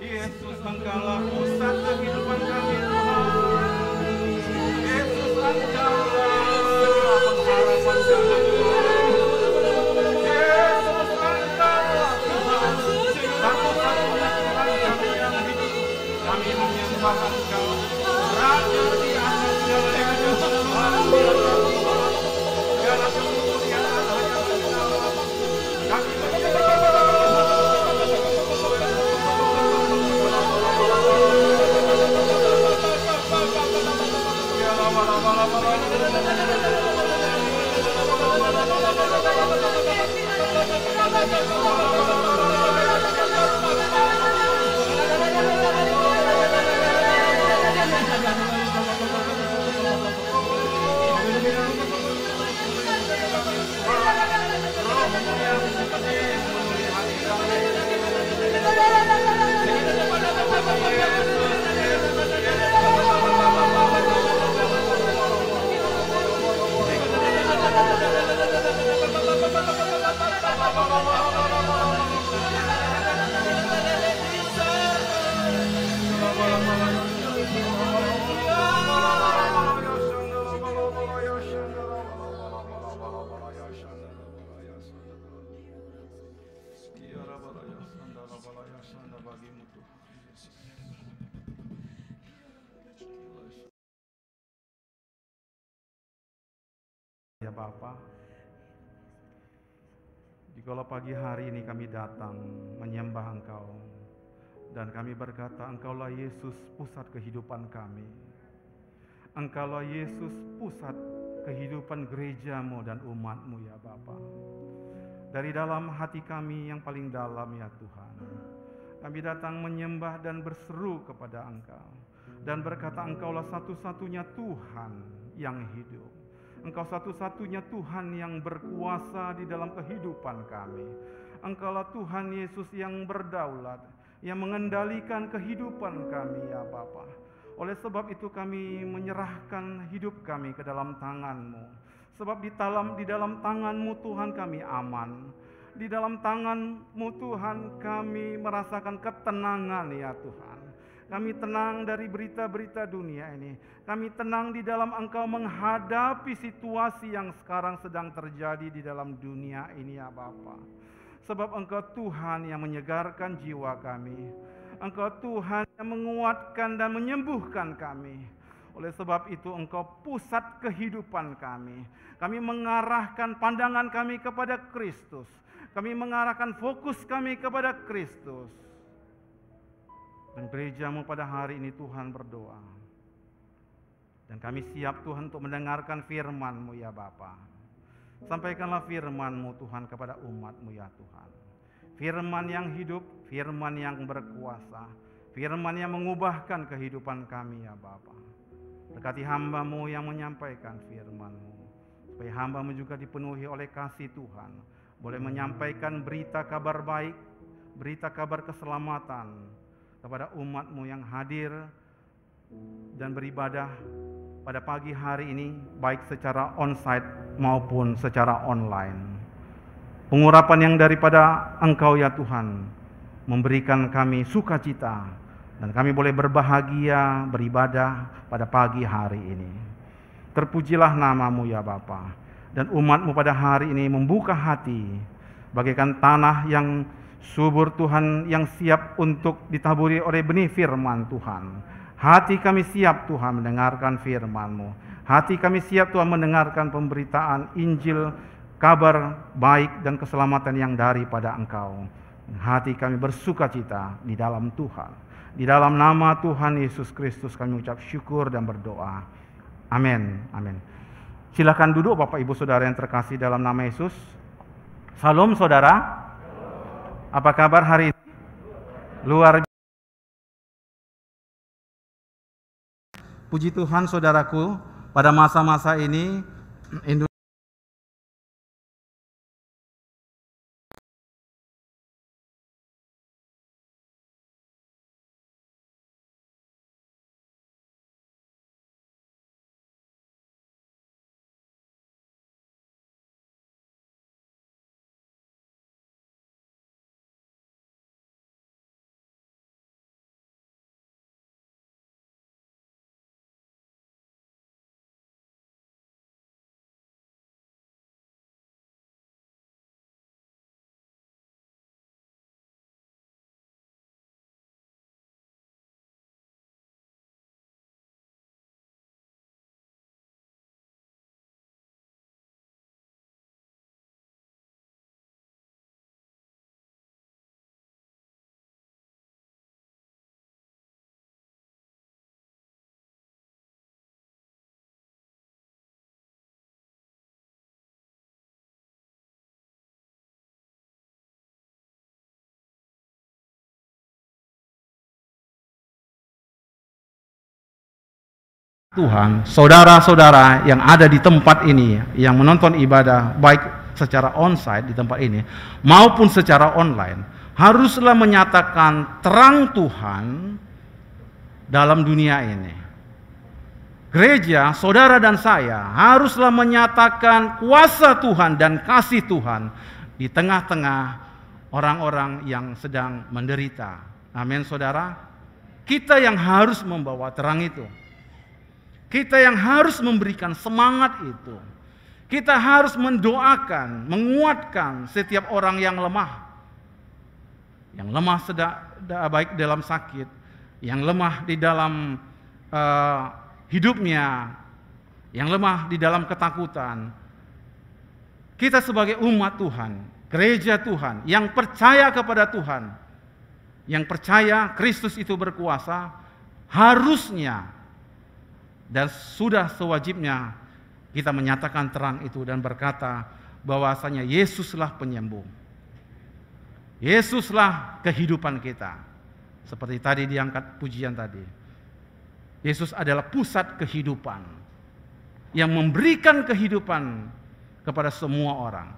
Yesus, Engkaulah pusat kehidupan kami, Tuhan. Yesus, Engkaulah pengharapan kami, Tuhan. Yesus, Engkaulah Tuhan, satu-satunya Tuhan kami yang hidup. Kami menyembah Engkau, Raja di atas segala Tuhan, segala kemuliaan hanya Engkau. Kami menyembah. Ya Bapa, jikalau pagi hari ini kami datang menyembah Engkau, dan kami berkata, Engkaulah Yesus pusat kehidupan kami. Engkaulah Yesus pusat kehidupan gerejamu dan umatmu ya Bapa. Dari dalam hati kami yang paling dalam ya Tuhan, kami datang menyembah dan berseru kepada Engkau, dan berkata Engkaulah satu-satunya Tuhan yang hidup. Engkau satu-satunya Tuhan yang berkuasa di dalam kehidupan kami. Engkaulah Tuhan Yesus yang berdaulat, yang mengendalikan kehidupan kami ya Bapa. Oleh sebab itu kami menyerahkan hidup kami ke dalam tangan-Mu. Sebab di dalam tangan-Mu Tuhan kami aman. Di dalam tangan-Mu Tuhan kami merasakan ketenangan ya Tuhan. Kami tenang dari berita-berita dunia ini. Kami tenang di dalam Engkau menghadapi situasi yang sekarang sedang terjadi di dalam dunia ini ya Bapa. Sebab Engkau Tuhan yang menyegarkan jiwa kami. Engkau Tuhan yang menguatkan dan menyembuhkan kami. Oleh sebab itu Engkau pusat kehidupan kami. Kami mengarahkan pandangan kami kepada Kristus. Kami mengarahkan fokus kami kepada Kristus. Dan gereja-Mu pada hari ini Tuhan berdoa. Dan kami siap Tuhan untuk mendengarkan firman-Mu ya Bapa. Sampaikanlah firman-Mu Tuhan kepada umat-Mu ya Tuhan. Firman yang hidup, firman yang berkuasa, firman yang mengubahkan kehidupan kami ya Bapa. Berkati hamba-Mu yang menyampaikan firman-Mu, supaya hamba-Mu juga dipenuhi oleh kasih Tuhan, boleh menyampaikan berita kabar baik, berita kabar keselamatan kepada umat-Mu yang hadir dan beribadah pada pagi hari ini, baik secara onsite maupun secara online. Pengurapan yang daripada Engkau ya Tuhan, memberikan kami sukacita, dan kami boleh berbahagia beribadah pada pagi hari ini. Terpujilah nama-Mu ya Bapa, dan umat-Mu pada hari ini membuka hati, bagaikan tanah yang subur Tuhan, yang siap untuk ditaburi oleh benih firman Tuhan. Hati kami siap Tuhan mendengarkan firman-Mu. Hati kami siap Tuhan mendengarkan pemberitaan Injil, kabar baik dan keselamatan yang daripada Engkau. Hati kami bersukacita di dalam Tuhan. Di dalam nama Tuhan Yesus Kristus kami ucap syukur dan berdoa. Amin. Amin. Silakan duduk Bapak Ibu Saudara yang terkasih dalam nama Yesus. Salam saudara. Apa kabar hari ini? Luar biasa. Puji Tuhan saudaraku, pada masa-masa ini Indonesia Tuhan, saudara-saudara yang ada di tempat ini, yang menonton ibadah baik secara onsite di tempat ini maupun secara online, haruslah menyatakan terang Tuhan dalam dunia ini. Gereja, saudara dan saya haruslah menyatakan kuasa Tuhan dan kasih Tuhan di tengah-tengah orang-orang yang sedang menderita. Amin saudara. Kita yang harus membawa terang itu. Kita yang harus memberikan semangat itu. Kita harus mendoakan, menguatkan setiap orang yang lemah. Yang lemah baik dalam sakit, yang lemah di dalam hidupnya, yang lemah di dalam ketakutan. Kita sebagai umat Tuhan, gereja Tuhan, yang percaya kepada Tuhan, yang percaya Kristus itu berkuasa, harusnya dan sudah sewajibnya kita menyatakan terang itu dan berkata bahwasanya Yesuslah penyembuh. Yesuslah kehidupan kita. Seperti tadi diangkat pujian tadi. Yesus adalah pusat kehidupan yang memberikan kehidupan kepada semua orang.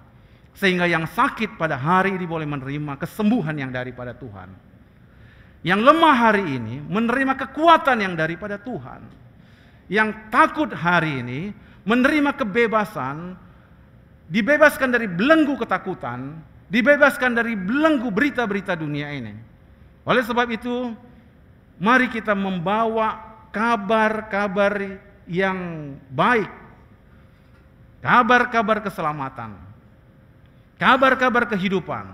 Sehingga yang sakit pada hari ini boleh menerima kesembuhan yang daripada Tuhan. Yang lemah hari ini menerima kekuatan yang daripada Tuhan. Yang takut hari ini menerima kebebasan, dibebaskan dari belenggu ketakutan, dibebaskan dari belenggu berita-berita dunia ini. Oleh sebab itu, mari kita membawa kabar-kabar yang baik, kabar-kabar keselamatan, kabar-kabar kehidupan.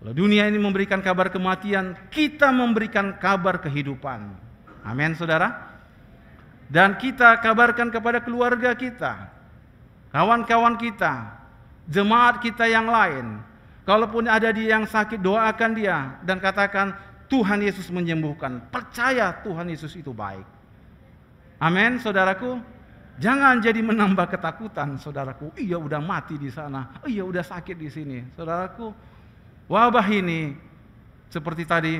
Kalau dunia ini memberikan kabar kematian, kita memberikan kabar kehidupan. Amin saudara. Dan kita kabarkan kepada keluarga kita, kawan-kawan kita, jemaat kita yang lain. Kalaupun ada dia yang sakit, doakan dia dan katakan Tuhan Yesus menyembuhkan. Percaya Tuhan Yesus itu baik. Amin saudaraku. Jangan jadi menambah ketakutan saudaraku. Iya udah mati di sana, iya udah sakit di sini. Saudaraku, wabah ini seperti tadi,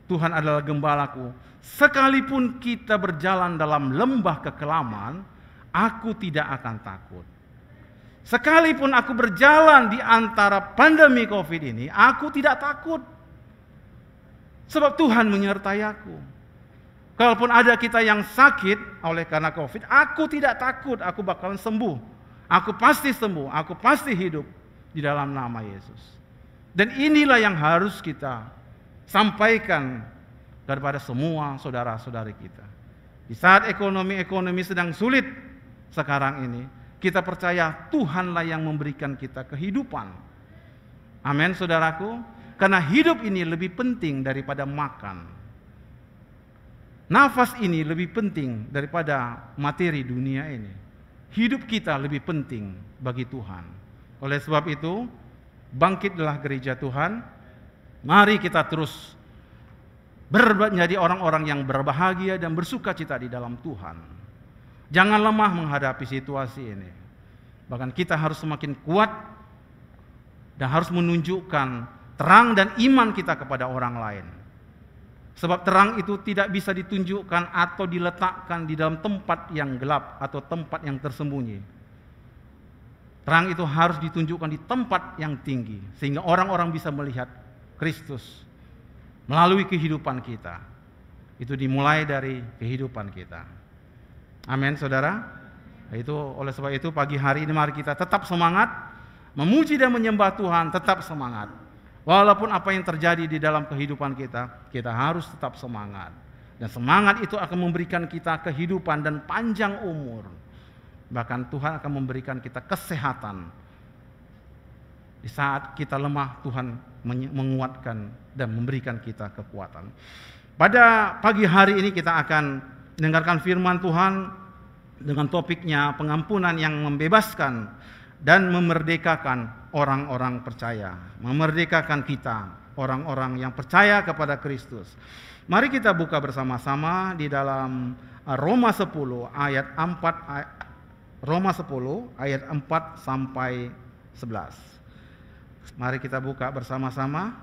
Tuhan adalah gembalaku. Sekalipun kita berjalan dalam lembah kekelaman, aku tidak akan takut. Sekalipun aku berjalan di antara pandemi COVID ini, aku tidak takut. Sebab Tuhan menyertai aku. Kalaupun ada kita yang sakit oleh karena COVID, aku tidak takut, aku bakalan sembuh. Aku pasti sembuh, aku pasti hidup di dalam nama Yesus. Dan inilah yang harus kita sampaikan kepada semua saudara-saudari kita. Di saat ekonomi sedang sulit sekarang ini, kita percaya Tuhanlah yang memberikan kita kehidupan. Amin, saudaraku. Karena hidup ini lebih penting daripada makan. Nafas ini lebih penting daripada materi dunia ini. Hidup kita lebih penting bagi Tuhan. Oleh sebab itu, bangkitlah gereja Tuhan. Mari kita terus menjadi orang-orang yang berbahagia dan bersukacita di dalam Tuhan. Jangan lemah menghadapi situasi ini. Bahkan kita harus semakin kuat dan harus menunjukkan terang dan iman kita kepada orang lain. Sebab terang itu tidak bisa ditunjukkan atau diletakkan di dalam tempat yang gelap atau tempat yang tersembunyi. Terang itu harus ditunjukkan di tempat yang tinggi, sehingga orang-orang bisa melihat Kristus melalui kehidupan kita. Itu dimulai dari kehidupan kita. Amin, saudara. Itu oleh sebab itu pagi hari ini mari kita tetap semangat, memuji dan menyembah Tuhan, tetap semangat. Walaupun apa yang terjadi di dalam kehidupan kita, kita harus tetap semangat. Dan semangat itu akan memberikan kita kehidupan dan panjang umur. Bahkan Tuhan akan memberikan kita kesehatan. Di saat kita lemah, Tuhan menguatkan dan memberikan kita kekuatan. Pada pagi hari ini kita akan mendengarkan firman Tuhan dengan topiknya pengampunan yang membebaskan dan memerdekakan orang-orang percaya. Memerdekakan kita, orang-orang yang percaya kepada Kristus. Mari kita buka bersama-sama di dalam Roma 10 ayat 4 Roma 10 ayat 4 sampai 11. Mari kita buka bersama-sama.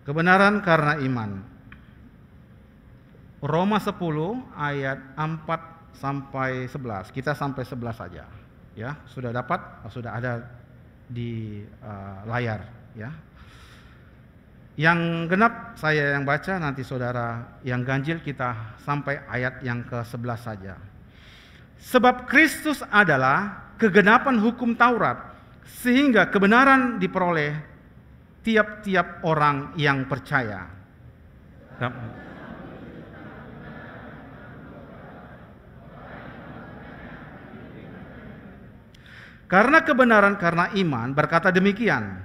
Kebenaran karena iman. Roma 10 ayat 4 sampai 11. Kita sampai 11 saja. Ya, sudah dapat, sudah ada di layar, ya. Yang genap saya yang baca, nanti saudara yang ganjil kita sampai ayat yang ke-11 saja. Sebab Kristus adalah kegenapan hukum Taurat, sehingga kebenaran diperoleh tiap-tiap orang yang percaya. Karena kebenaran karena iman berkata demikian,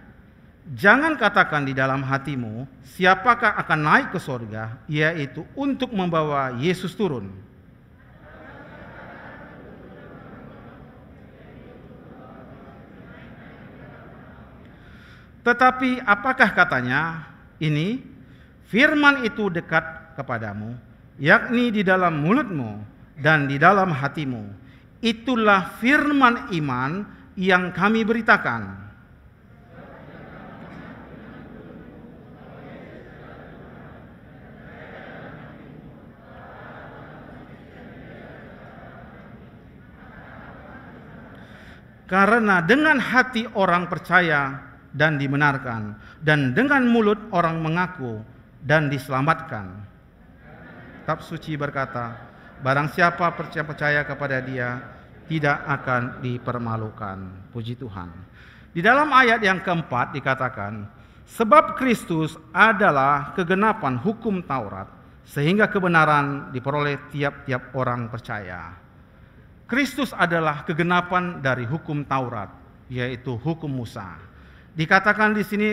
jangan katakan di dalam hatimu, siapakah akan naik ke sorga, yaitu untuk membawa Yesus turun. Tetapi apakah katanya ini, firman itu dekat kepadamu, yakni di dalam mulutmu dan di dalam hatimu. Itulah firman iman yang kami beritakan. Karena dengan hati orang percaya dan dibenarkan, dan dengan mulut orang mengaku dan diselamatkan. Kitab suci berkata, barang siapa percaya kepada Dia tidak akan dipermalukan. Puji Tuhan. Di dalam ayat yang keempat dikatakan, sebab Kristus adalah kegenapan hukum Taurat, sehingga kebenaran diperoleh tiap-tiap orang percaya. Kristus adalah kegenapan dari hukum Taurat, yaitu hukum Musa. Dikatakan di sini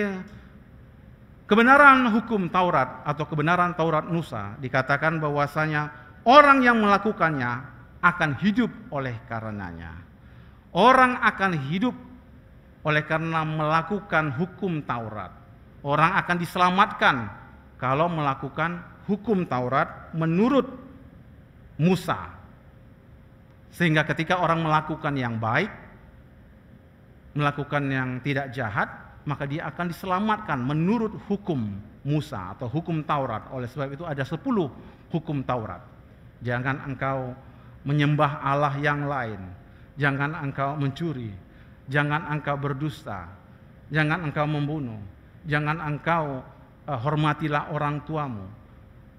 kebenaran hukum Taurat atau kebenaran Taurat Musa, dikatakan bahwasanya orang yang melakukannya akan hidup oleh karenanya. Orang akan hidup oleh karena melakukan hukum Taurat. Orang akan diselamatkan kalau melakukan hukum Taurat menurut Musa. Sehingga ketika orang melakukan yang baik, melakukan yang tidak jahat, maka dia akan diselamatkan menurut hukum Musa atau hukum Taurat. Oleh sebab itu ada 10 hukum Taurat. Jangan engkau menyembah Allah yang lain, jangan engkau mencuri, jangan engkau berdusta, jangan engkau membunuh, jangan engkau hormatilah orang tuamu,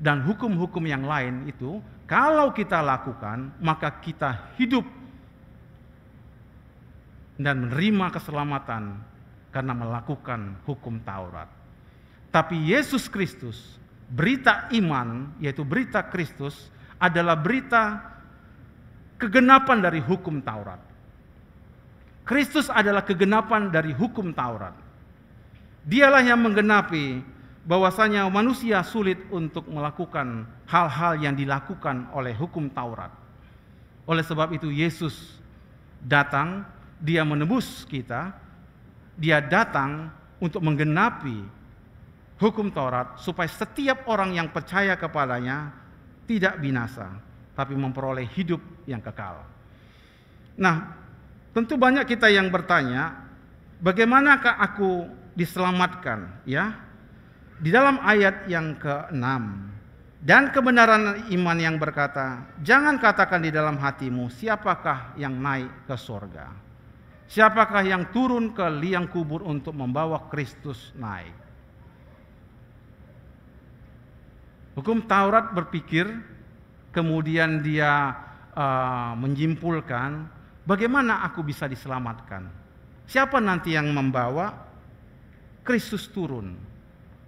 dan hukum-hukum yang lain itu, kalau kita lakukan, maka kita hidup dan menerima keselamatan karena melakukan hukum Taurat. Tapi Yesus Kristus, berita iman, yaitu berita Kristus, adalah berita kegenapan dari hukum Taurat. Kristus adalah kegenapan dari hukum Taurat. Dialah yang menggenapi bahwasanya manusia sulit untuk melakukan hal-hal yang dilakukan oleh hukum Taurat. Oleh sebab itu Yesus datang, dia menebus kita, dia datang untuk menggenapi hukum Taurat supaya setiap orang yang percaya kepadanya tidak binasa, tapi memperoleh hidup yang kekal. Nah, tentu banyak kita yang bertanya, bagaimanakah aku diselamatkan? Ya, di dalam ayat yang ke-6, dan kebenaran iman yang berkata, jangan katakan di dalam hatimu, siapakah yang naik ke surga? Siapakah yang turun ke liang kubur untuk membawa Kristus naik? Hukum Taurat berpikir, kemudian dia menyimpulkan, bagaimana aku bisa diselamatkan? Siapa nanti yang membawa Kristus turun?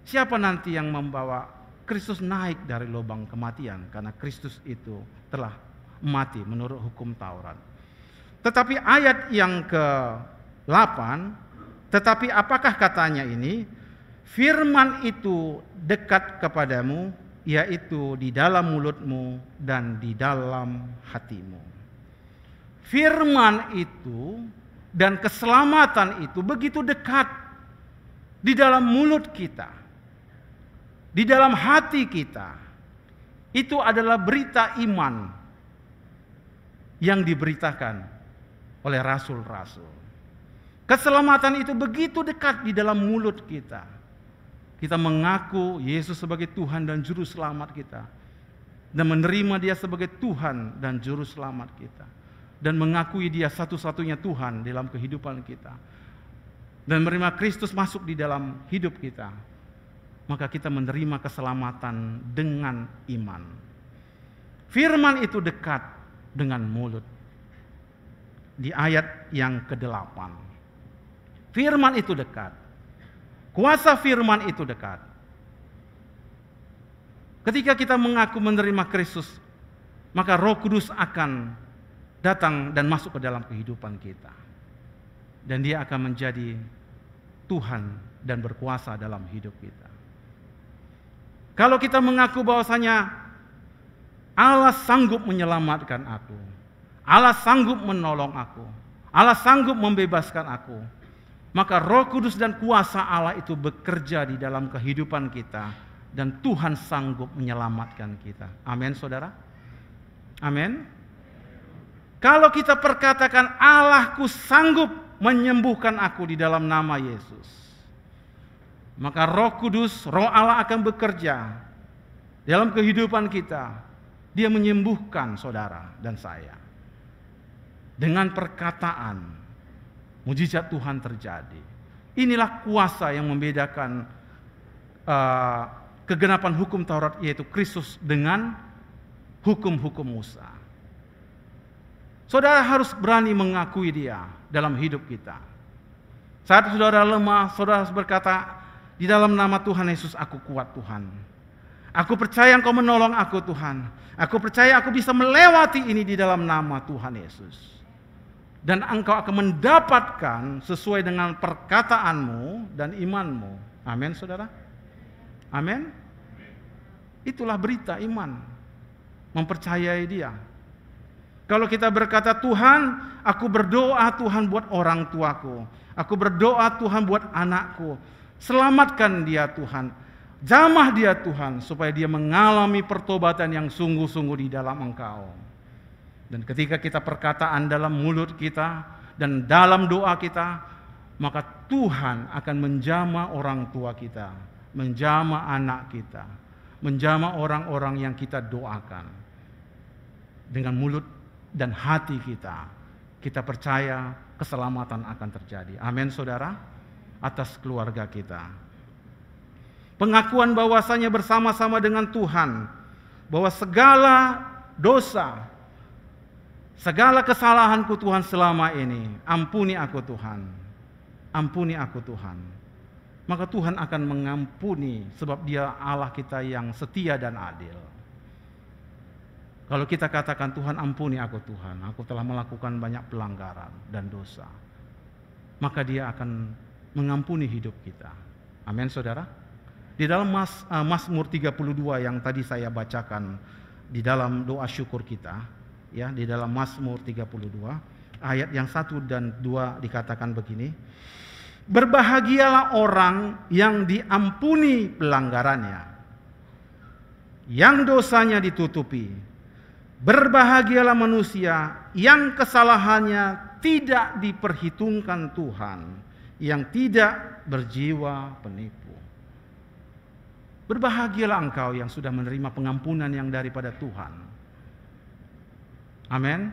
Siapa nanti yang membawa Kristus naik dari lubang kematian? Karena Kristus itu telah mati menurut hukum Taurat. Tetapi ayat yang ke-8, tetapi apakah katanya ini? Firman itu dekat kepadamu, yaitu di dalam mulutmu dan di dalam hatimu. Firman itu dan keselamatan itu begitu dekat di dalam mulut kita, di dalam hati kita. Itu adalah berita iman yang diberitakan oleh rasul-rasul. Keselamatan itu begitu dekat di dalam mulut kita. Kita mengaku Yesus sebagai Tuhan dan Juru Selamat kita, dan menerima Dia sebagai Tuhan dan Juru Selamat kita, dan mengakui Dia satu-satunya Tuhan dalam kehidupan kita, dan menerima Kristus masuk di dalam hidup kita, maka kita menerima keselamatan dengan iman. Firman itu dekat dengan mulut. Di ayat yang ke-8, firman itu dekat. Kuasa firman itu dekat. Ketika kita mengaku menerima Kristus, maka Roh Kudus akan datang dan masuk ke dalam kehidupan kita. Dan Dia akan menjadi Tuhan dan berkuasa dalam hidup kita. Kalau kita mengaku bahwasanya Allah sanggup menyelamatkan aku, Allah sanggup menolong aku, Allah sanggup membebaskan aku, maka Roh Kudus dan kuasa Allah itu bekerja di dalam kehidupan kita, dan Tuhan sanggup menyelamatkan kita. Amin, saudara? Amin. Kalau kita perkatakan Allahku sanggup menyembuhkan aku di dalam nama Yesus, maka Roh Kudus, Roh Allah akan bekerja dalam kehidupan kita. Dia menyembuhkan saudara dan saya. Dengan perkataan, mujizat Tuhan terjadi. Inilah kuasa yang membedakan kegenapan hukum Taurat, yaitu Kristus, dengan hukum-hukum Musa. Saudara harus berani mengakui Dia dalam hidup kita. Saat saudara lemah, saudara harus berkata, di dalam nama Tuhan Yesus aku kuat Tuhan. Aku percaya Engkau menolong aku Tuhan. Aku percaya aku bisa melewati ini di dalam nama Tuhan Yesus. Dan engkau akan mendapatkan sesuai dengan perkataanmu dan imanmu. Amin, saudara? Amin. Itulah berita iman. Mempercayai Dia. Kalau kita berkata, Tuhan, aku berdoa Tuhan buat orang tuaku. Aku berdoa Tuhan buat anakku. Selamatkan dia Tuhan. Jamah dia Tuhan, supaya dia mengalami pertobatan yang sungguh-sungguh di dalam Engkau. Dan ketika kita perkataan dalam mulut kita dan dalam doa kita, maka Tuhan akan menjamah orang tua kita, menjamah anak kita, menjamah orang-orang yang kita doakan. Dengan mulut dan hati kita, kita percaya keselamatan akan terjadi. Amin, saudara, atas keluarga kita. Pengakuan bahwasanya bersama-sama dengan Tuhan, bahwa segala dosa, segala kesalahanku Tuhan selama ini, ampuni aku Tuhan. Ampuni aku Tuhan. Maka Tuhan akan mengampuni, sebab Dia Allah kita yang setia dan adil. Kalau kita katakan, Tuhan ampuni aku Tuhan, aku telah melakukan banyak pelanggaran dan dosa, maka Dia akan mengampuni hidup kita. Amin saudara. Di dalam Mazmur 32 yang tadi saya bacakan di dalam doa syukur kita, ya, di dalam Mazmur 32 ayat yang 1 dan 2 dikatakan begini. Berbahagialah orang yang diampuni pelanggarannya, yang dosanya ditutupi. Berbahagialah manusia yang kesalahannya tidak diperhitungkan Tuhan, yang tidak berjiwa penipu. Berbahagialah engkau yang sudah menerima pengampunan yang daripada Tuhan. Amin.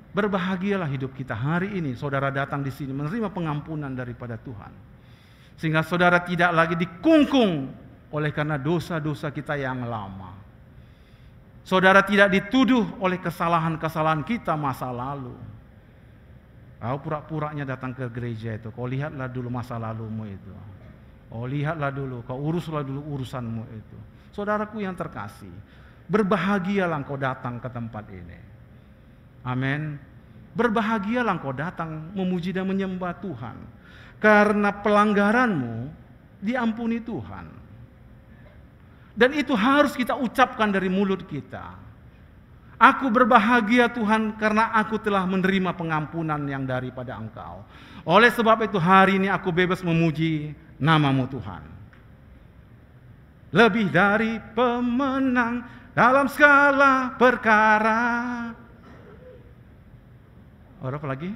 Berbahagialah hidup kita hari ini. Saudara datang di sini menerima pengampunan daripada Tuhan, sehingga saudara tidak lagi dikungkung oleh karena dosa-dosa kita yang lama. Saudara tidak dituduh oleh kesalahan-kesalahan kita masa lalu. Kau pura-puranya datang ke gereja itu, kau lihatlah dulu masa lalumu itu. Oh, lihatlah dulu, kau uruslah dulu urusanmu itu. Saudaraku yang terkasih, berbahagialah engkau datang ke tempat ini. Amin. Berbahagialah engkau datang memuji dan menyembah Tuhan, karena pelanggaranmu diampuni Tuhan. Dan itu harus kita ucapkan dari mulut kita. Aku berbahagia Tuhan karena aku telah menerima pengampunan yang daripada Engkau. Oleh sebab itu hari ini aku bebas memuji nama-Mu Tuhan. Lebih dari pemenang dalam segala perkara. Apa lagi?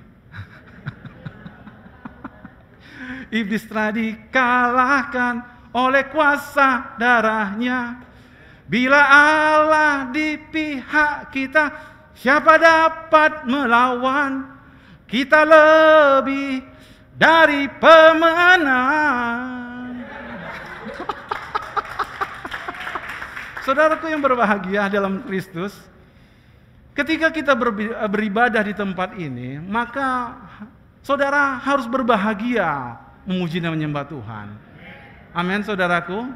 Iblis telah dikalahkan oleh kuasa darahnya. Bila Allah di pihak kita, siapa dapat melawan? Kita lebih dari pemenang. Saudaraku yang berbahagia dalam Kristus, ketika kita beribadah di tempat ini, maka saudara harus berbahagia memuji dan menyembah Tuhan. Amin saudaraku.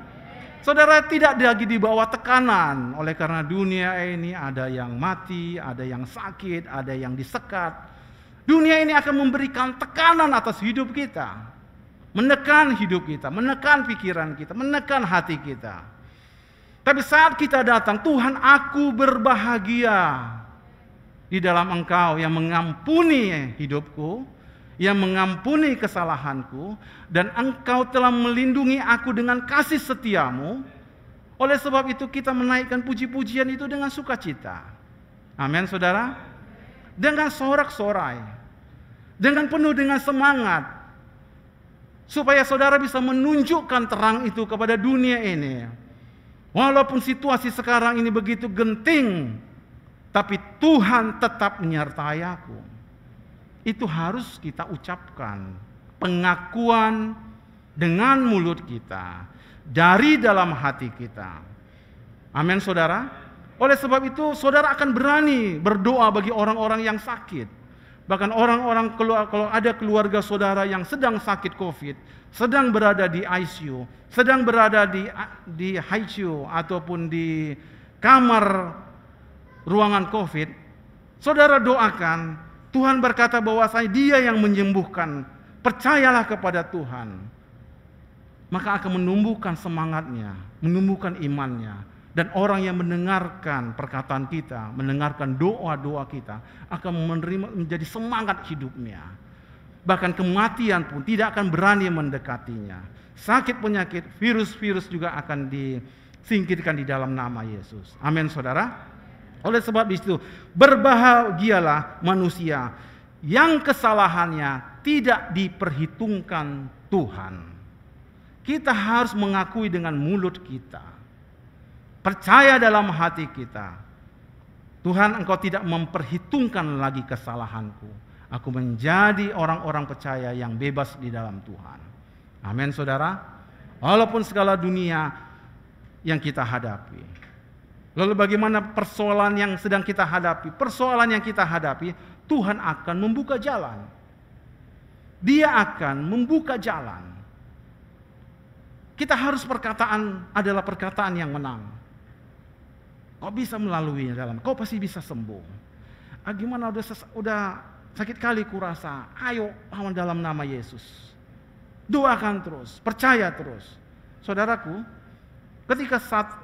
Saudara tidak lagi di bawah tekanan oleh karena dunia ini ada yang mati, ada yang sakit, ada yang disekat. Dunia ini akan memberikan tekanan atas hidup kita, menekan hidup kita, menekan pikiran kita, menekan hati kita. Tapi saat kita datang, Tuhan, aku berbahagia di dalam Engkau yang mengampuni hidupku, yang mengampuni kesalahanku, dan Engkau telah melindungi aku dengan kasih setiamu. Oleh sebab itu kita menaikkan puji-pujian itu dengan sukacita. Amin saudara. Dengan sorak-sorai, dengan penuh dengan semangat, supaya saudara bisa menunjukkan terang itu kepada dunia ini. Walaupun situasi sekarang ini begitu genting, tapi Tuhan tetap menyertai aku. Itu harus kita ucapkan, pengakuan dengan mulut kita, dari dalam hati kita. Amin saudara. Oleh sebab itu saudara akan berani berdoa bagi orang-orang yang sakit. Bahkan orang-orang kalau ada keluarga saudara yang sedang sakit COVID, sedang berada di ICU, sedang berada di HICU ataupun di kamar ruangan COVID, saudara doakan. Tuhan berkata bahwasanya Dia yang menyembuhkan. Percayalah kepada Tuhan. Maka akan menumbuhkan semangatnya, menumbuhkan imannya. Dan orang yang mendengarkan perkataan kita, mendengarkan doa-doa kita, akan menerima menjadi semangat hidupnya. Bahkan kematian pun tidak akan berani mendekatinya. Sakit penyakit, virus-virus juga akan disingkirkan di dalam nama Yesus. Amin saudara. Oleh sebab itu, berbahagialah manusia yang kesalahannya tidak diperhitungkan Tuhan. Kita harus mengakui dengan mulut kita, percaya dalam hati kita, Tuhan, Engkau tidak memperhitungkan lagi kesalahanku. Aku menjadi orang-orang percaya yang bebas di dalam Tuhan. Amin saudara. walaupun segala dunia yang kita hadapi. Lalu bagaimana persoalan yang sedang kita hadapi? Persoalan yang kita hadapi, Tuhan akan membuka jalan. Dia akan membuka jalan. Kita harus perkataan adalah perkataan yang menang. Kau bisa melalui jalan, kau pasti bisa sembuh. Gimana udah sakit kali kurasa, ayo lawan dalam nama Yesus. Doakan terus, percaya terus. Saudaraku,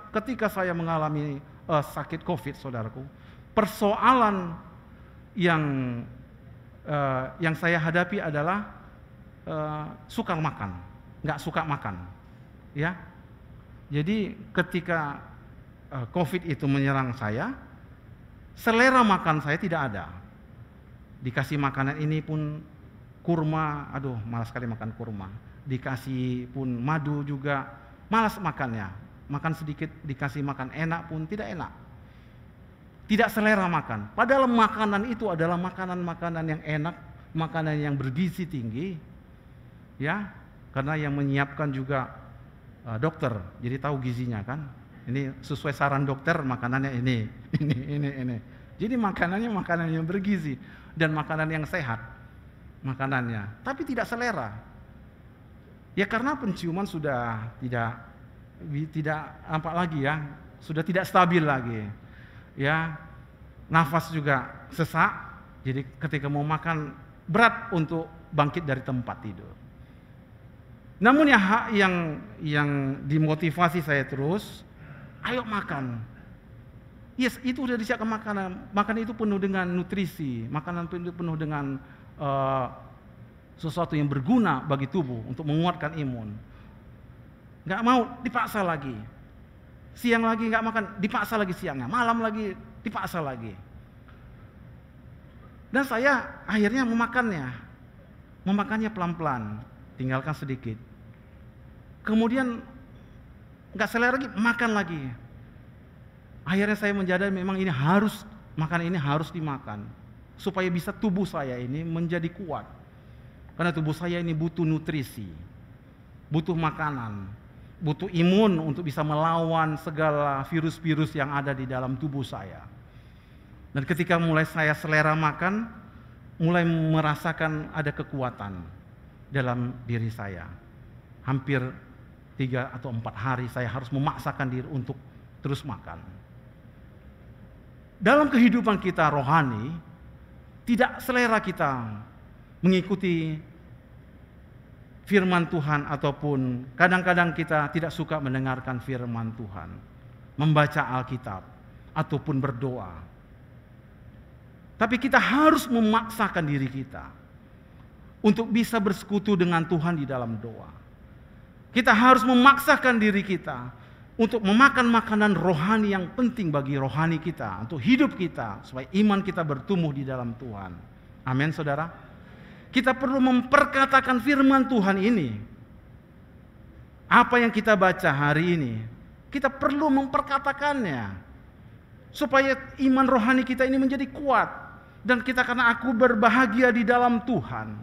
ketika saya mengalami sakit COVID, saudaraku, persoalan yang saya hadapi adalah suka makan, nggak suka makan, ya. Jadi ketika COVID itu menyerang saya, selera makan saya tidak ada. Dikasih makanan ini pun kurma, aduh malas sekali makan kurma. Dikasih pun madu juga, malas makannya. Makan sedikit, dikasih makan enak pun tidak enak. Tidak selera makan. Padahal makanan itu adalah makanan-makanan yang enak, makanan yang bergizi tinggi. Ya, karena yang menyiapkan juga dokter, jadi tahu gizinya kan. Ini sesuai saran dokter, makanannya ini. Jadi makanannya makanan yang bergizi dan makanan yang sehat makanannya, tapi tidak selera. Ya karena penciuman sudah tidak apa lagi ya, sudah tidak stabil lagi. Ya, nafas juga sesak. Jadi ketika mau makan berat untuk bangkit dari tempat tidur. Namun yang dimotivasi saya terus, ayo makan. Yes, itu sudah disiapkan makanan. Makanan itu penuh dengan nutrisi. Makanan itu penuh dengan sesuatu yang berguna bagi tubuh untuk menguatkan imun. Nggak mau, dipaksa lagi. Siang lagi nggak makan, dipaksa lagi siangnya. Malam lagi, dipaksa lagi. Dan saya akhirnya memakannya pelan-pelan, tinggalkan sedikit. Kemudian nggak selera lagi, makan lagi. Akhirnya saya menjadi memang makanan ini harus dimakan supaya bisa tubuh saya ini menjadi kuat. Karena tubuh saya ini butuh nutrisi, butuh makanan, butuh imun untuk bisa melawan segala virus-virus yang ada di dalam tubuh saya. Dan ketika mulai saya selera makan, mulai merasakan ada kekuatan dalam diri saya. Hampir 3 atau 4 hari saya harus memaksakan diri untuk terus makan. Dalam kehidupan kita rohani, tidak selera kita mengikuti firman Tuhan, ataupun kadang-kadang kita tidak suka mendengarkan firman Tuhan, membaca Alkitab, ataupun berdoa. Tapi kita harus memaksakan diri kita untuk bisa bersekutu dengan Tuhan di dalam doa. Kita harus memaksakan diri kita untuk memakan makanan rohani yang penting bagi rohani kita, untuk hidup kita, supaya iman kita bertumbuh di dalam Tuhan. Amin, saudara. Kita perlu memperkatakan firman Tuhan ini. Apa yang kita baca hari ini, kita perlu memperkatakannya, supaya iman rohani kita ini menjadi kuat. Dan kita, karena aku berbahagia di dalam Tuhan.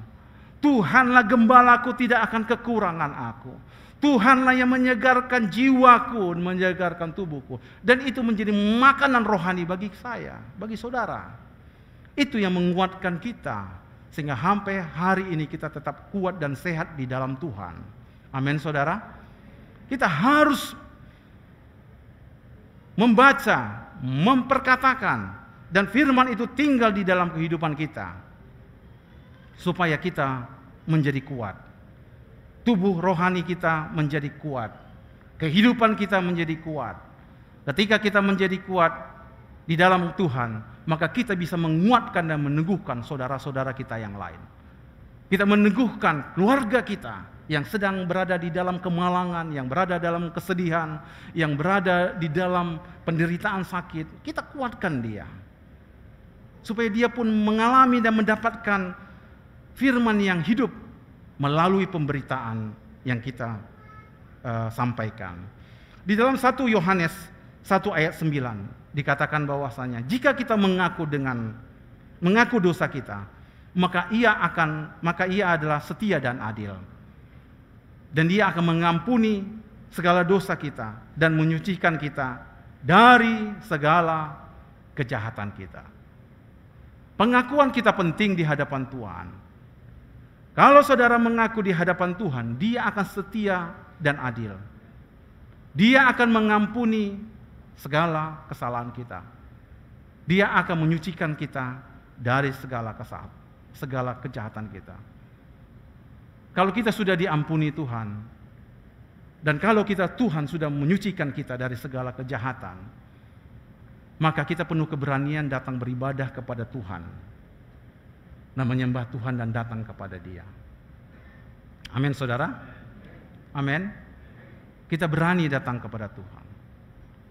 Tuhanlah gembalaku, tidak akan kekurangan aku. Tuhanlah yang menyegarkan jiwaku, menyegarkan tubuhku. Dan itu menjadi makanan rohani bagi saya, bagi saudara. Itu yang menguatkan kita, sehingga sampai hari ini kita tetap kuat dan sehat di dalam Tuhan. Amin, saudara. Kita harus membaca, memperkatakan, dan firman itu tinggal di dalam kehidupan kita, supaya kita menjadi kuat. Tubuh rohani kita menjadi kuat. Kehidupan kita menjadi kuat. Ketika kita menjadi kuat di dalam Tuhan, maka kita bisa menguatkan dan meneguhkan saudara-saudara kita yang lain. Kita meneguhkan keluarga kita yang sedang berada di dalam kemalangan, yang berada dalam kesedihan, yang berada di dalam penderitaan sakit. Kita kuatkan dia, supaya dia pun mengalami dan mendapatkan firman yang hidup melalui pemberitaan yang kita sampaikan. Di dalam 1 Yohanes 1 ayat 9 dikatakan bahwasanya jika kita mengaku dosa kita, maka ia adalah setia dan adil. Dan Dia akan mengampuni segala dosa kita dan menyucikan kita dari segala kejahatan kita. Pengakuan kita penting di hadapan Tuhan. Kalau saudara mengaku di hadapan Tuhan, Dia akan setia dan adil. Dia akan mengampuni segala kesalahan kita. Dia akan menyucikan kita dari segala kejahatan kita. Kalau kita sudah diampuni Tuhan, dan kalau Tuhan sudah menyucikan kita dari segala kejahatan, maka kita penuh keberanian datang beribadah kepada Tuhan, dan menyembah Tuhan dan datang kepada Dia. Amin, saudara. Amin. Kita berani datang kepada Tuhan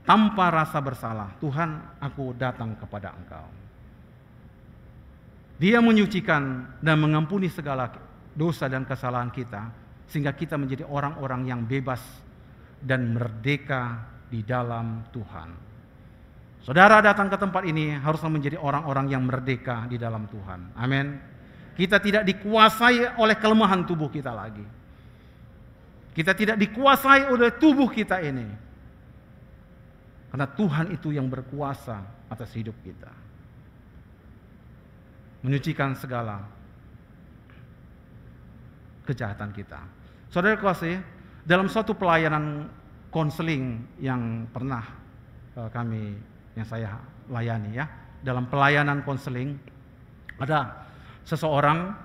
tanpa rasa bersalah. Tuhan, aku datang kepada Engkau. Dia menyucikan dan mengampuni segala dosa dan kesalahan kita, sehingga kita menjadi orang-orang yang bebas dan merdeka di dalam Tuhan. Saudara datang ke tempat ini haruslah menjadi orang-orang yang merdeka di dalam Tuhan. Amin. Kita tidak dikuasai oleh kelemahan tubuh kita lagi. Kita tidak dikuasai oleh tubuh kita ini. Karena Tuhan itu yang berkuasa atas hidup kita. Menyucikan segala kejahatan kita. Saudara kasih, dalam suatu pelayanan konseling yang pernah yang saya layani ya, dalam pelayanan konseling ada seseorang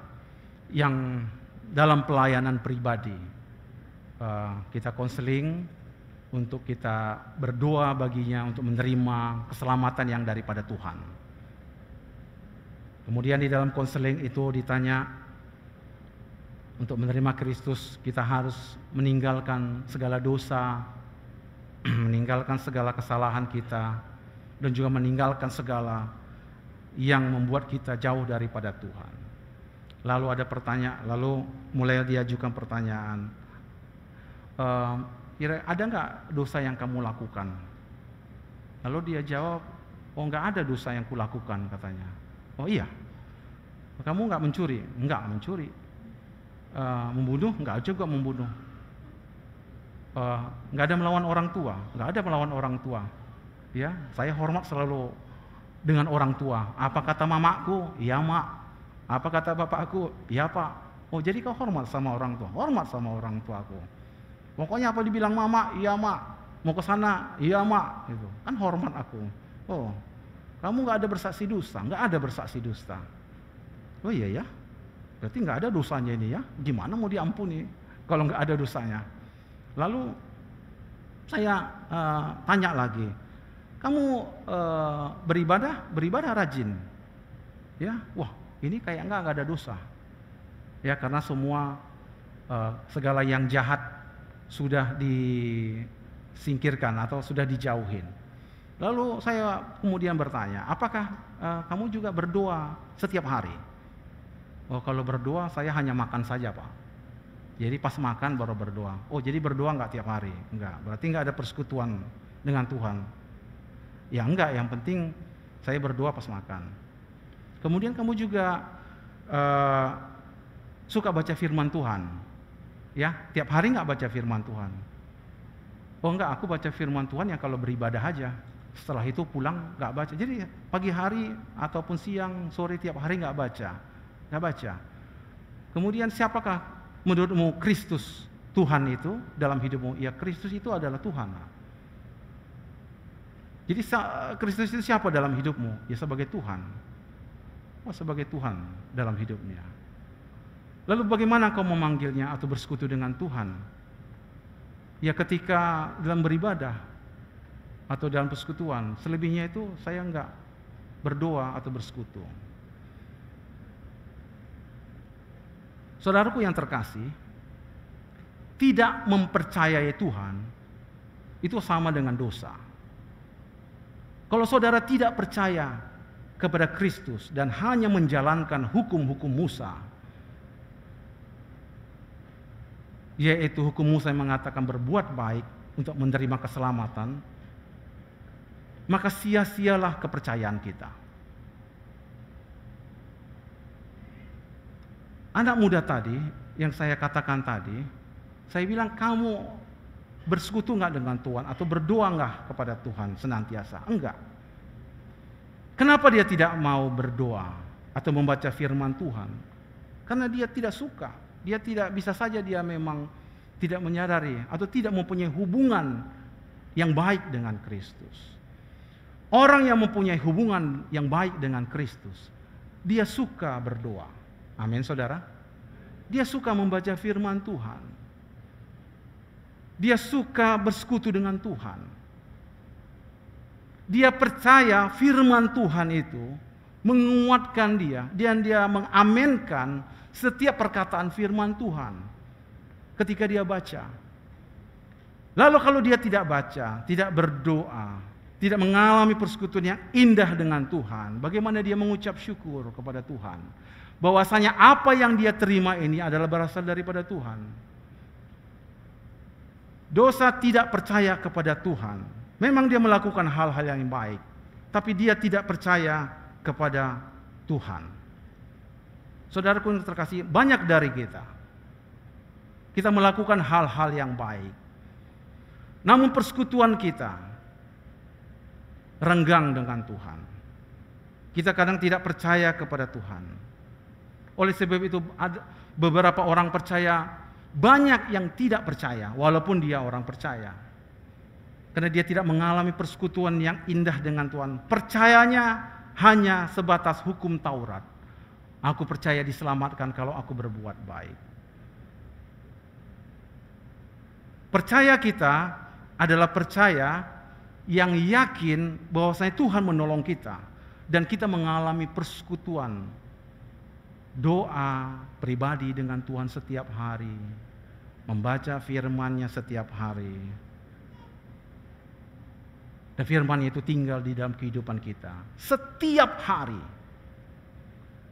yang dalam pelayanan pribadi kita konseling untuk kita berdoa baginya untuk menerima keselamatan yang daripada Tuhan. Kemudian di dalam konseling itu ditanya, untuk menerima Kristus kita harus meninggalkan segala dosa, meninggalkan segala kesalahan kita, dan juga meninggalkan segala yang membuat kita jauh daripada Tuhan. Lalu ada pertanyaan, lalu mulai diajukan pertanyaan, ada nggak dosa yang kamu lakukan? Lalu dia jawab, oh nggak ada dosa yang kulakukan, katanya. Oh iya, kamu nggak mencuri? Nggak mencuri. Membunuh? Nggak juga membunuh. Nggak ada melawan orang tua? Nggak ada melawan orang tua. Ya, saya hormat selalu dengan orang tua. Apa kata mamaku? Iya mak. Apa kata bapakku? Iya pak. Oh jadi kau hormat sama orang tua? Hormat sama orang tuaku. Pokoknya apa dibilang mama? Iya mak. Mau ke sana? Iya mak. Gitu. Kan hormat aku. Oh, kamu nggak ada bersaksi dusta? Nggak ada bersaksi dusta. Oh iya ya. Berarti nggak ada dosanya ini ya? Gimana mau diampuni kalau nggak ada dosanya? Lalu saya tanya lagi, kamu beribadah rajin? Ya, wah ini kayak nggak ada dosa. Ya karena semua segala yang jahat sudah disingkirkan atau sudah dijauhin. Lalu saya kemudian bertanya, apakah kamu juga berdoa setiap hari? Oh kalau berdoa saya hanya makan saja pak. Jadi pas makan baru berdoa. Oh jadi berdoa nggak tiap hari? Enggak. Berarti nggak ada persekutuan dengan Tuhan. Ya enggak. Yang penting saya berdoa pas makan. Kemudian kamu juga suka baca firman Tuhan? Ya tiap hari nggak baca firman Tuhan? Oh enggak. Aku baca firman Tuhan yang kalau beribadah aja. Setelah itu pulang nggak baca. Jadi pagi hari ataupun siang sore tiap hari nggak baca. Kemudian siapakah menurutmu Kristus Tuhan itu dalam hidupmu? Ya Kristus itu adalah Tuhan. Jadi Kristus itu siapa dalam hidupmu? Ya sebagai Tuhan. Oh sebagai Tuhan dalam hidupnya. Lalu bagaimana kau memanggilnya atau bersekutu dengan Tuhan? Ya ketika dalam beribadah atau dalam persekutuan. Selebihnya itu saya enggak berdoa atau bersekutu. Saudaraku yang terkasih, tidak mempercayai Tuhan itu sama dengan dosa. Kalau saudara tidak percaya kepada Kristus dan hanya menjalankan hukum-hukum Musa, yaitu hukum Musa yang mengatakan berbuat baik untuk menerima keselamatan, maka sia-sialah kepercayaan kita. Anak muda tadi, yang saya katakan tadi, Saya bilang, kamu bersekutu nggak dengan Tuhan atau berdoa nggak kepada Tuhan senantiasa? Enggak. Kenapa dia tidak mau berdoa atau membaca firman Tuhan? Karena dia tidak suka. Dia tidak, bisa saja dia memang tidak menyadari atau tidak mempunyai hubungan yang baik dengan Kristus. Orang yang mempunyai hubungan yang baik dengan Kristus, dia suka berdoa. Amin, saudara. Dia suka membaca firman Tuhan. Dia suka bersekutu dengan Tuhan. Dia percaya firman Tuhan itu menguatkan dia, dan dia mengamenkan setiap perkataan firman Tuhan ketika dia baca. Lalu kalau dia tidak baca, tidak berdoa, tidak mengalami persekutuan yang indah dengan Tuhan, bagaimana dia mengucap syukur kepada Tuhan? Bahwasanya apa yang dia terima ini adalah berasal daripada Tuhan. Dosa tidak percaya kepada Tuhan. Memang dia melakukan hal-hal yang baik, tapi dia tidak percaya kepada Tuhan. Saudaraku yang terkasih, banyak dari kita melakukan hal-hal yang baik, namun persekutuan kita renggang dengan Tuhan. Kita kadang tidak percaya kepada Tuhan. Oleh sebab itu ada beberapa orang percaya, banyak yang tidak percaya walaupun dia orang percaya. Karena dia tidak mengalami persekutuan yang indah dengan Tuhan. Percayanya hanya sebatas hukum Taurat. Aku percaya diselamatkan kalau aku berbuat baik. Percaya kita adalah percaya yang yakin bahwasanya Tuhan menolong kita dan kita mengalami persekutuan, doa pribadi dengan Tuhan setiap hari, membaca firman-Nya setiap hari, dan firman-Nya itu tinggal di dalam kehidupan kita setiap hari.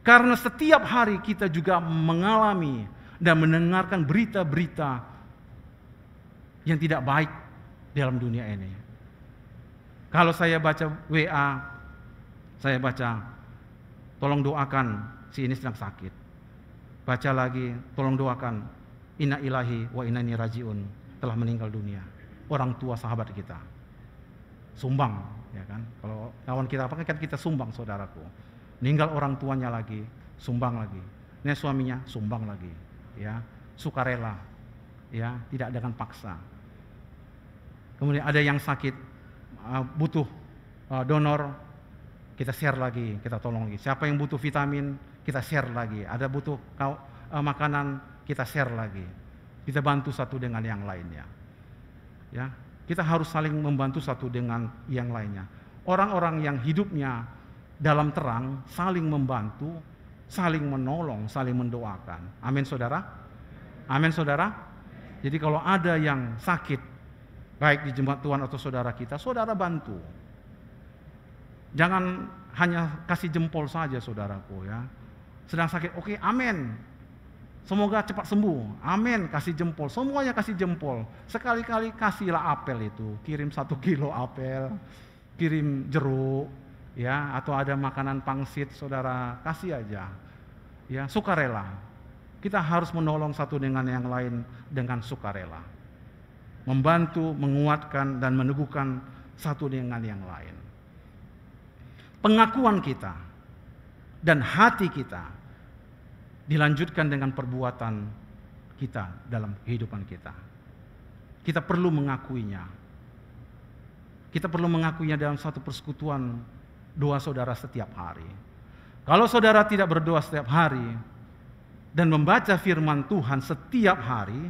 Karena setiap hari kita juga mengalami dan mendengarkan berita-berita yang tidak baik dalam dunia ini. Kalau saya baca WA, saya baca, tolong doakan si ini sedang sakit. Baca lagi, tolong doakan, inna ilahi wa inna ilaihi rajiun, telah meninggal dunia. Orang tua sahabat kita. Sumbang, ya kan? Kalau kawan kita apa kan kita sumbang, saudaraku. Meninggal orang tuanya lagi, sumbang lagi. Ini suaminya, sumbang lagi. Ya, sukarela. Ya, tidak dengan paksa. Kemudian ada yang sakit, butuh donor, kita share lagi, kita tolong lagi. Siapa yang butuh vitamin, kita share lagi. Ada butuh makanan, kita share lagi. Kita bantu satu dengan yang lainnya. Ya, kita harus saling membantu satu dengan yang lainnya. Orang-orang yang hidupnya dalam terang saling membantu, saling menolong, saling mendoakan. Amin, saudara. Amin, saudara. Jadi kalau ada yang sakit, baik di jemaat Tuhan atau saudara kita, saudara bantu. Jangan hanya kasih jempol saja, saudaraku, ya. Sedang sakit, oke, amin. Semoga cepat sembuh, amin. Kasih jempol, semuanya kasih jempol. Sekali-kali kasihlah apel itu, kirim 1 kilo apel, kirim jeruk, ya, atau ada makanan pangsit, saudara kasih aja, ya, sukarela. Kita harus menolong satu dengan yang lain dengan sukarela, membantu, menguatkan dan meneguhkan satu dengan yang lain. Pengakuan kita dan hati kita dilanjutkan dengan perbuatan kita dalam kehidupan kita. Kita perlu mengakuinya. Kita perlu mengakuinya dalam satu persekutuan doa saudara setiap hari. Kalau saudara tidak berdoa setiap hari dan membaca firman Tuhan setiap hari,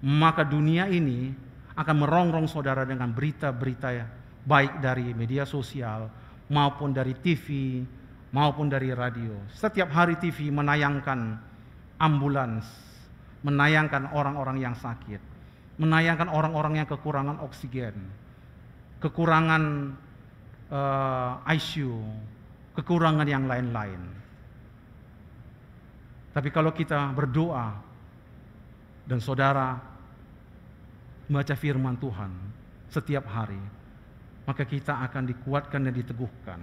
maka dunia ini akan merongrong saudara dengan berita-berita baik dari media sosial maupun dari TV maupun dari radio. Setiap hari TV menayangkan ambulans, menayangkan orang-orang yang sakit, menayangkan orang-orang yang kekurangan oksigen, kekurangan ICU, kekurangan yang lain-lain. Tapi kalau kita berdoa dan saudara membaca firman Tuhan setiap hari, maka kita akan dikuatkan dan diteguhkan.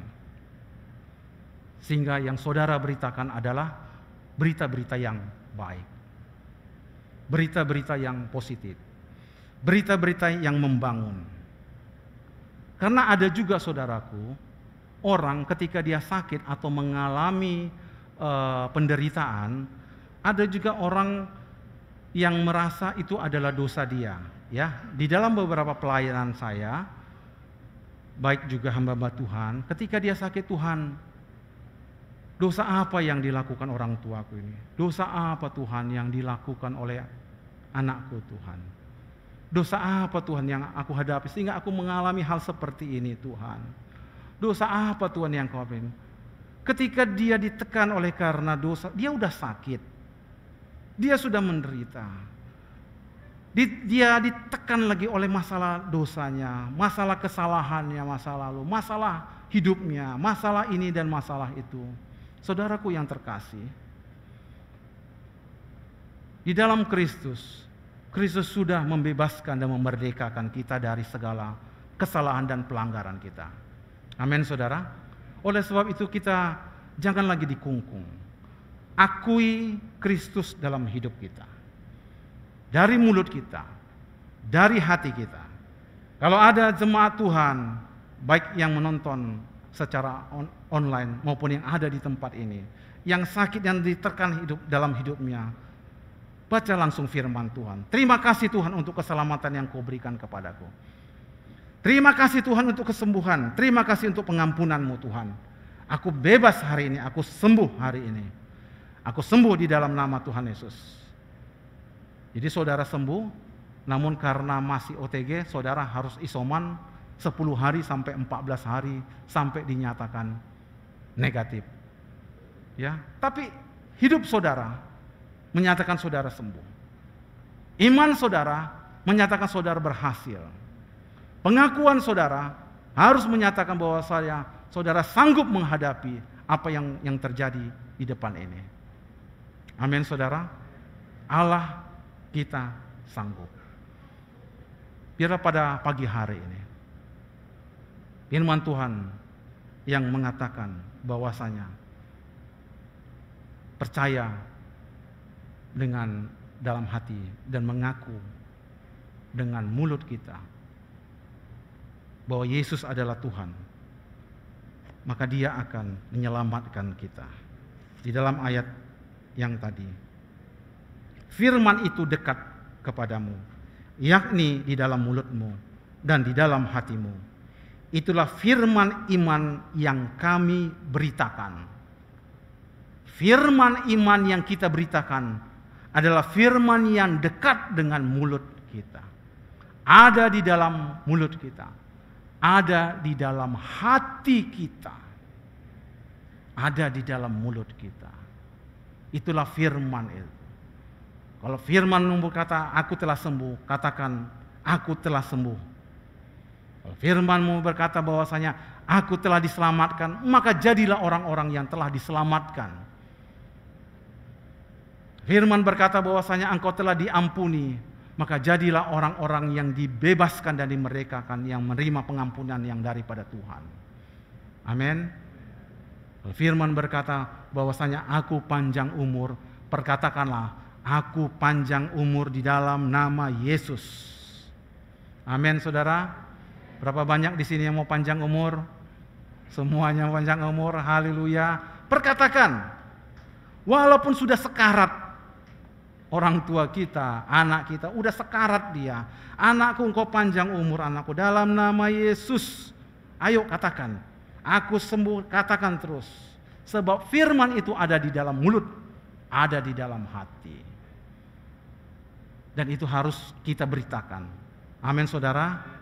Sehingga yang saudara beritakan adalah berita-berita yang baik. berita-berita yang positif, berita-berita yang membangun. Karena ada juga saudaraku, orang ketika dia sakit atau mengalami penderitaan, ada juga orang yang merasa itu adalah dosa dia. Ya, di dalam beberapa pelayanan saya, baik juga hamba-hamba Tuhan, ketika dia sakit, Tuhan, dosa apa yang dilakukan orang tuaku ini? Dosa apa Tuhan yang dilakukan oleh anakku Tuhan? Dosa apa Tuhan yang aku hadapi sehingga aku mengalami hal seperti ini Tuhan? Dosa apa Tuhan yang kau beri? Ketika dia ditekan oleh karena dosa, dia udah sakit. Dia sudah menderita. Dia ditekan lagi oleh masalah dosanya, masalah kesalahannya masa lalu, masalah hidupnya, masalah ini dan masalah itu. Saudaraku yang terkasih, di dalam Kristus sudah membebaskan dan memerdekakan kita dari segala kesalahan dan pelanggaran kita. Amin saudara. Oleh sebab itu kita jangan lagi dikungkung. Akui Kristus dalam hidup kita. Dari mulut kita, dari hati kita. Kalau ada jemaat Tuhan, baik yang menonton secara online maupun yang ada di tempat ini, yang sakit dan diterkan dalam hidupnya, baca langsung firman Tuhan. Terima kasih Tuhan untuk keselamatan yang kau berikan kepadaku. Terima kasih Tuhan untuk kesembuhan. Terima kasih untuk pengampunan-Mu Tuhan. Aku bebas hari ini, aku sembuh hari ini. Aku sembuh di dalam nama Tuhan Yesus. Jadi saudara sembuh, namun karena masih OTG, saudara harus isoman 10 hari sampai 14 hari sampai dinyatakan negatif. Ya, tapi hidup saudara menyatakan saudara sembuh. Iman saudara menyatakan saudara berhasil. Pengakuan saudara harus menyatakan bahwa saudara sanggup menghadapi apa yang terjadi di depan ini. Amin saudara. Allah kita sanggup. Biarlah pada pagi hari ini firman Tuhan yang mengatakan bahwasanya percaya dengan dalam hati dan mengaku dengan mulut kita bahwa Yesus adalah Tuhan, maka Dia akan menyelamatkan kita. Di dalam ayat yang tadi, firman itu dekat kepadamu, yakni di dalam mulutmu dan di dalam hatimu. Itulah firman iman yang kami beritakan. Firman iman yang kita beritakan adalah firman yang dekat dengan mulut kita. Ada di dalam mulut kita. Ada di dalam hati kita. Ada di dalam mulut kita. Itulah firman itu. Kalau firman berkata, aku telah sembuh, katakan, aku telah sembuh. Kalau firman-Mu berkata bahwasanya, aku telah diselamatkan, maka jadilah orang-orang yang telah diselamatkan. Firman berkata bahwasanya engkau telah diampuni, maka jadilah orang-orang yang dibebaskan dan dimerdekakan, yang menerima pengampunan yang daripada Tuhan. Amin. Firman berkata bahwasanya aku panjang umur, perkatakanlah aku panjang umur di dalam nama Yesus. Amin saudara. Berapa banyak di sini yang mau panjang umur? Semuanya panjang umur, haleluya. Perkatakan, walaupun sudah sekarat, orang tua kita, anak kita, udah sekarat dia. Anakku engkau panjang umur anakku dalam nama Yesus. Ayo katakan, aku sembuh, katakan terus. Sebab firman itu ada di dalam mulut, ada di dalam hati. Dan itu harus kita beritakan. Amin saudara.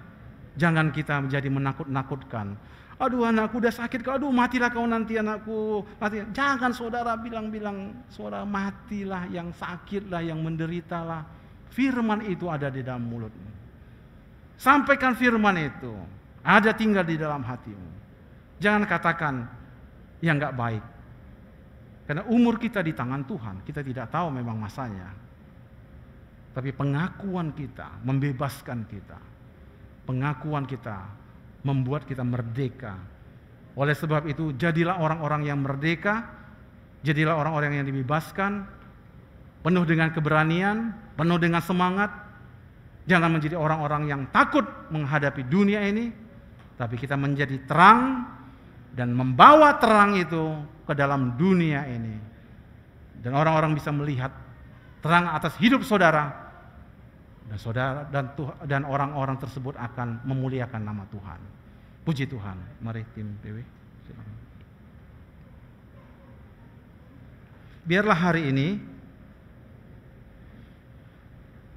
Jangan kita menjadi menakut-nakutkan. Aduh anakku udah sakit, aduh matilah kau nanti anakku. Mati. Jangan saudara bilang-bilang, saudara matilah, yang sakitlah, yang menderitalah. Firman itu ada di dalam mulutmu. Sampaikan firman itu, ada tinggal di dalam hatimu. Jangan katakan yang gak baik. Karena umur kita di tangan Tuhan, kita tidak tahu memang masanya. Tapi pengakuan kita membebaskan kita. Pengakuan kita membuat kita merdeka. Oleh sebab itu, jadilah orang-orang yang merdeka, jadilah orang-orang yang dibebaskan, penuh dengan keberanian, penuh dengan semangat. Jangan menjadi orang-orang yang takut menghadapi dunia ini, tapi kita menjadi terang dan membawa terang itu ke dalam dunia ini. Dan orang-orang bisa melihat terang atas hidup saudara, dan saudara dan orang-orang tersebut akan memuliakan nama Tuhan. Puji Tuhan. Mari tim PW, silakan. Biarlah hari ini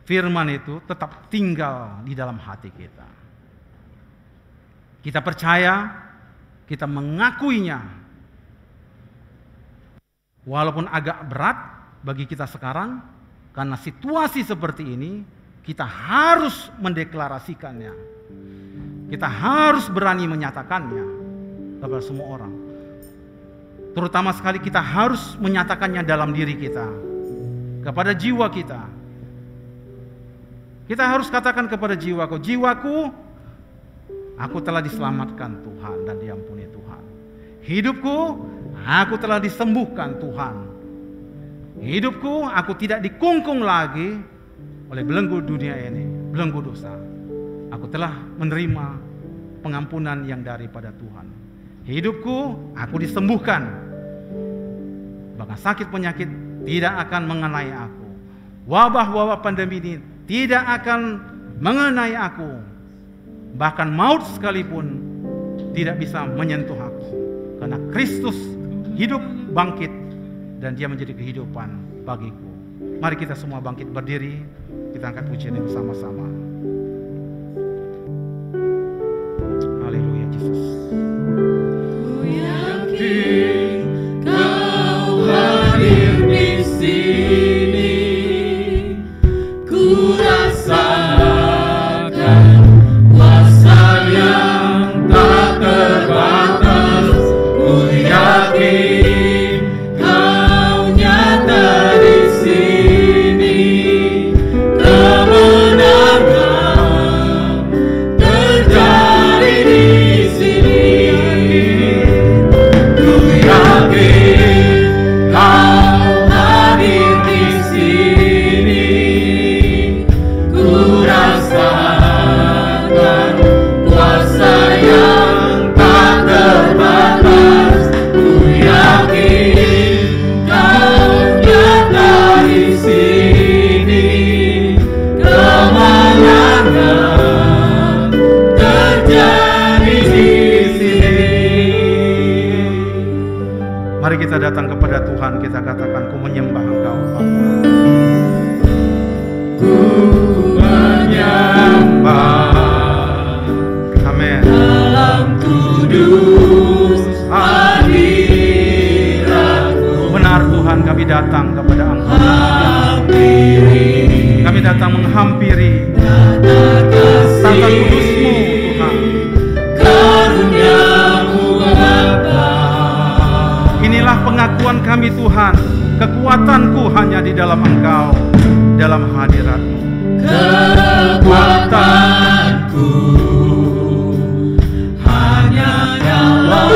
firman itu tetap tinggal di dalam hati kita. Kita percaya, kita mengakuinya. Walaupun agak berat bagi kita sekarang, karena situasi seperti ini, kita harus mendeklarasikannya. Kita harus berani menyatakannya kepada semua orang. Terutama sekali kita harus menyatakannya dalam diri kita, kepada jiwa kita. Kita harus katakan kepada jiwaku, jiwaku, aku telah diselamatkan Tuhan dan diampuni Tuhan. Hidupku, aku telah disembuhkan Tuhan. Hidupku, aku tidak dikungkung lagi oleh belenggu dunia ini, belenggu dosa. Aku telah menerima pengampunan yang daripada Tuhan. Hidupku, aku disembuhkan. Bahkan sakit penyakit tidak akan mengenai aku. Wabah-wabah pandemi ini tidak akan mengenai aku. Bahkan maut sekalipun tidak bisa menyentuh aku. Karena Kristus hidup, bangkit, dan dia menjadi kehidupan bagiku. Mari kita semua bangkit berdiri. Kita angkat pujian ini bersama-sama. Haleluya Yesus. Ku yakin Kau hadir di sini. Ku rasakan kuasa yang tak terbatas. Ku yakin Kau nyata di sini. Kemenangan terjadi di sini. Ku yakin Kau hadir di sini. Ku rasakan kuasa yang tak terbatas. Ku yakin Kau nyata di sini. Kemenangan terjadi di sini. Mari kita datang kepada Tuhan, kita katakan, ku menyembah Engkau Bapa. Ku menyembah Amin. dalam kudus hadirat-Mu. Benar Tuhan, kami datang kepada Engkau. Hampiri Kami datang menghampiri tata tata kasih kudus-Mu Tuhan. karunia-Mu Bapa. Inilah pengakuan kami Tuhan, kekuatanku hanya di dalam Engkau, dalam hadirat-Mu. Kekuatanku hanya dalam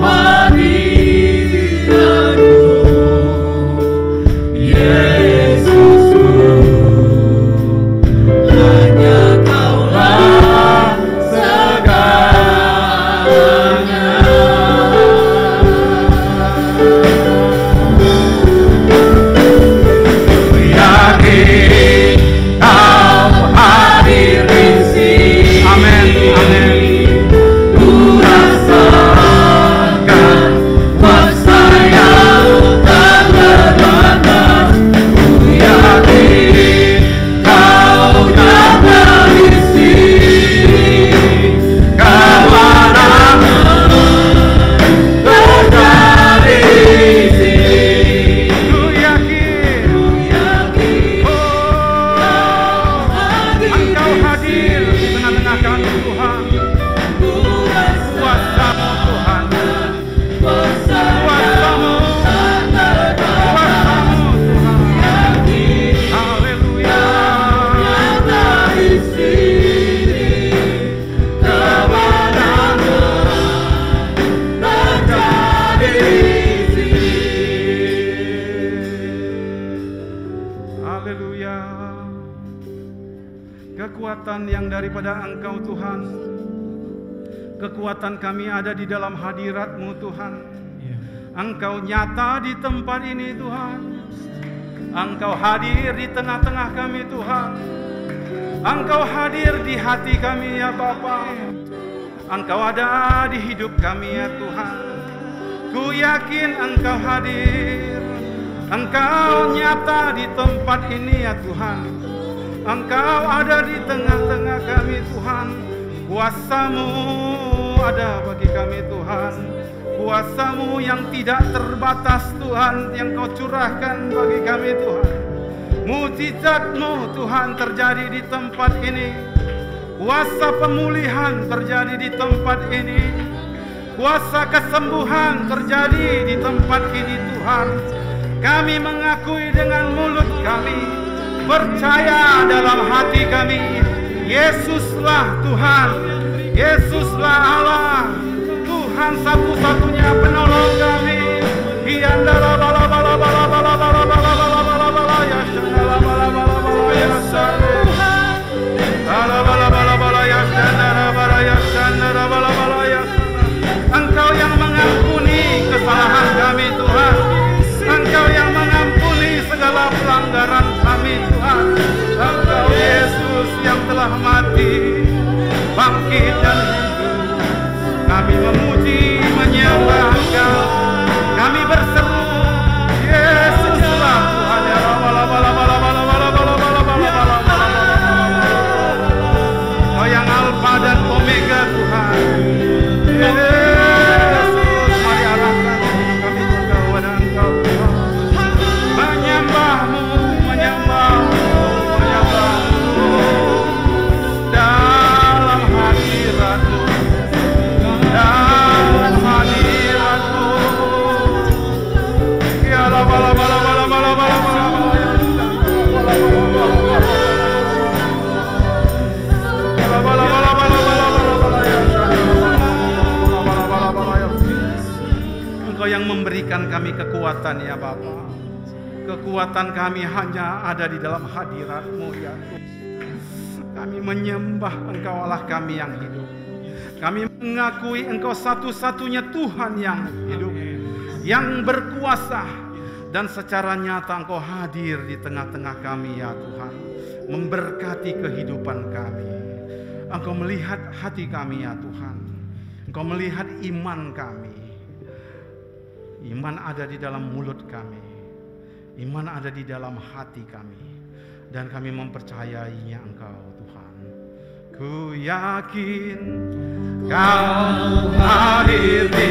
hadirat-Mu. Yesusku, hanya Kaulah segalanya. Ku yakin Kau hadir di sini. Amin, amin. Ku rasakan kuasa yang tak terbatas. Ku yakin Kau nyata di sini. Kemenangan terjadi di sini. Ku yakin Engkau hadir di tengah-tengah kami Tuhan. Kuasa-Mu Tuhan, kuasa-Mu, kuasa-Mu Tuhan. Haleluya. kekuatan yang daripada Engkau Tuhan. Kekuatan kami ada di dalam hadirat-Mu Tuhan. Engkau nyata di tempat ini Tuhan. Engkau hadir di tengah-tengah kami Tuhan. Engkau hadir di hati kami ya Bapa. Engkau ada di hidup kami ya Tuhan. Ku yakin Engkau hadir. Engkau nyata di tempat ini ya Tuhan. Engkau ada di tengah-tengah kami Tuhan. Kuasa-Mu ada bagi kami Tuhan. Kuasa-Mu yang tidak terbatas Tuhan, yang Kau curahkan bagi kami Tuhan. Mujizat-Mu Tuhan terjadi di tempat ini. Kuasa pemulihan terjadi di tempat ini. Kuasa kesembuhan terjadi di tempat ini Tuhan. Kami mengakui dengan mulut kami, percaya dalam hati kami, Yesuslah Tuhan, Yesuslah Allah, Tuhan satu-satunya penolong kami. Engkau yang mengampuni kesalahan kami Tuhan. Engkau yang mengampuni segala pelanggaran kami Tuhan. Engkau Yesus yang telah mati, bangkit dan hidup. Kami memuji, menyembah Engkau. Kami berseru, Yesuslah Tuhan ya Kau yang Alfa dan Omega Tuhan. Yesus, mari arahkan hidup kami kepada Engkau Tuhan. Menyembah-Mu, menyembah-Mu, menyembah-Mu dalam hadirat-Mu, dalam hadirat-Mu. Ya la bala bala bala bala bala bala. Engkau yang memberikan kami kekuatan ya Bapa. Kekuatan kami hanya ada di dalam hadirat-Mu ya Tuhan. Kami menyembah Engkau Allah kami yang hidup. Kami mengakui Engkau satu-satunya Tuhan yang hidup, yang berkuasa, dan secara nyata Engkau hadir di tengah-tengah kami ya Tuhan, memberkati kehidupan kami. Engkau melihat hati kami ya Tuhan. Engkau melihat iman kami. Iman ada di dalam mulut kami. Iman ada di dalam hati kami. Dan kami mempercayainya Engkau Tuhan. Ku yakin Kau hadir di